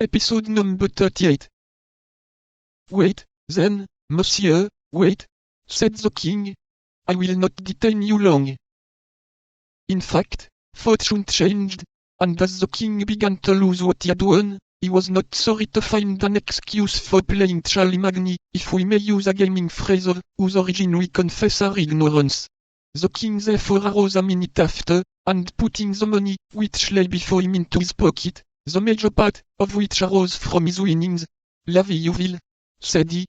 Episode number 38. Wait, then, monsieur, wait, said the king. I will not detain you long. In fact, fortune changed, and as the king began to lose what he had won, he was not sorry to find an excuse for playing Charlie Magny, if we may use a gaming phrase of whose origin we confess our ignorance. The king therefore arose a minute after, and putting the money, which lay before him, into his pocket, the major part of which arose from his winnings. Laville, said he,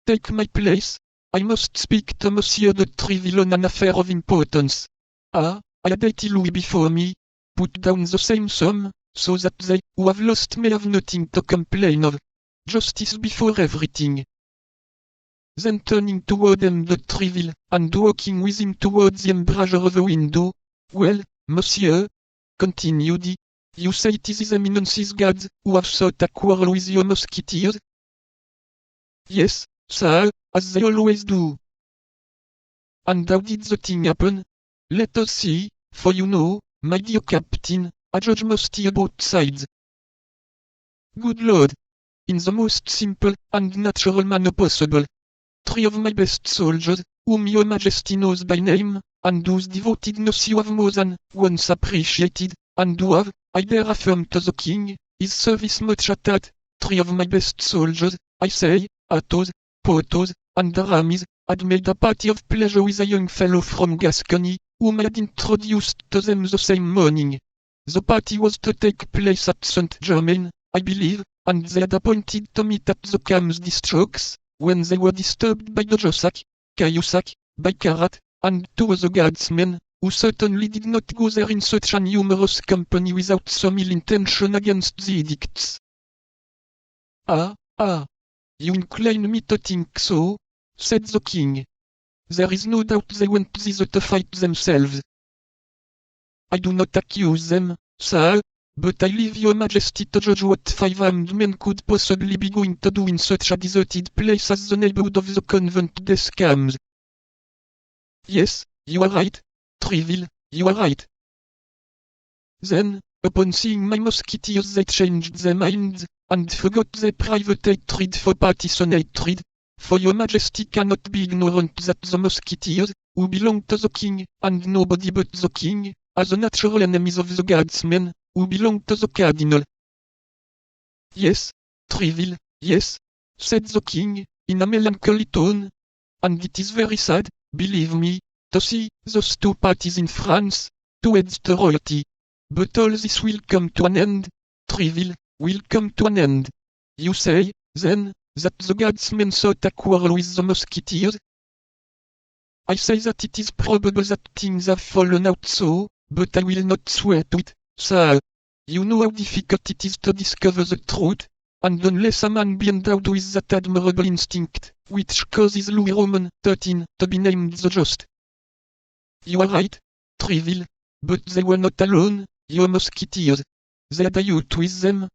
take my place. I must speak to Monsieur de Treville on an affair of importance. I had 80 louis before me. Put down the same sum, so that they who have lost may have nothing to complain of. Justice before everything. Then turning toward M. de Treville, and walking with him towards the embrasure of a window, well, monsieur, continued he, you say it is his eminence's guards who have sought a quarrel with your musketeers? Yes, sir, as they always do. And how did the thing happen? Let us see, for you know, my dear captain, a judge must hear both sides. Good Lord! In the most simple and natural manner possible. 3 of my best soldiers, whom your majesty knows by name, and whose devotedness you have more than once appreciated, and who have, I dare affirm to the king, his service much at that. 3 of my best soldiers, I say, Athos, Porthos, and Aramis, had made a party of pleasure with a young fellow from Gascony, whom I had introduced to them the same morning. The party was to take place at Saint-Germain, I believe, and they had appointed to meet at the Camps des Strokes, when they were disturbed by the Jussac, Cahusac, Baccarat, and 2 other guardsmen, who certainly did not go there in such a numerous company without some ill intention against the edicts. You incline me to think so, said the king. There is no doubt they went thither to fight themselves. I do not accuse them, sir, but I leave your majesty to judge what 5 armed men could possibly be going to do in such a deserted place as the neighborhood of the convent des Camps. Yes, you are right, Treville, you are right. Then, upon seeing my musketeers, they changed their minds, and forgot their private hatred for partisan hatred, for your majesty cannot be ignorant that the musketeers, who belong to the king, and nobody but the king, are the natural enemies of the guardsmen, who belong to the cardinal. Yes, Treville, yes, said the king, in a melancholy tone. And it is very sad, believe me, to see those 2 parties in France, 2 heads to royalty. But all this will come to an end, Treville, will come to an end. You say, then, that the guardsmen sought a quarrel with the musketeers? I say that it is probable that things have fallen out so, but I will not swear to it, sir. You know how difficult it is to discover the truth, and unless a man be endowed with that admirable instinct, which causes Louis Roman 13 to be named the Just. You are right, Treville, but they were not alone, your musketeers. They had a youth with them,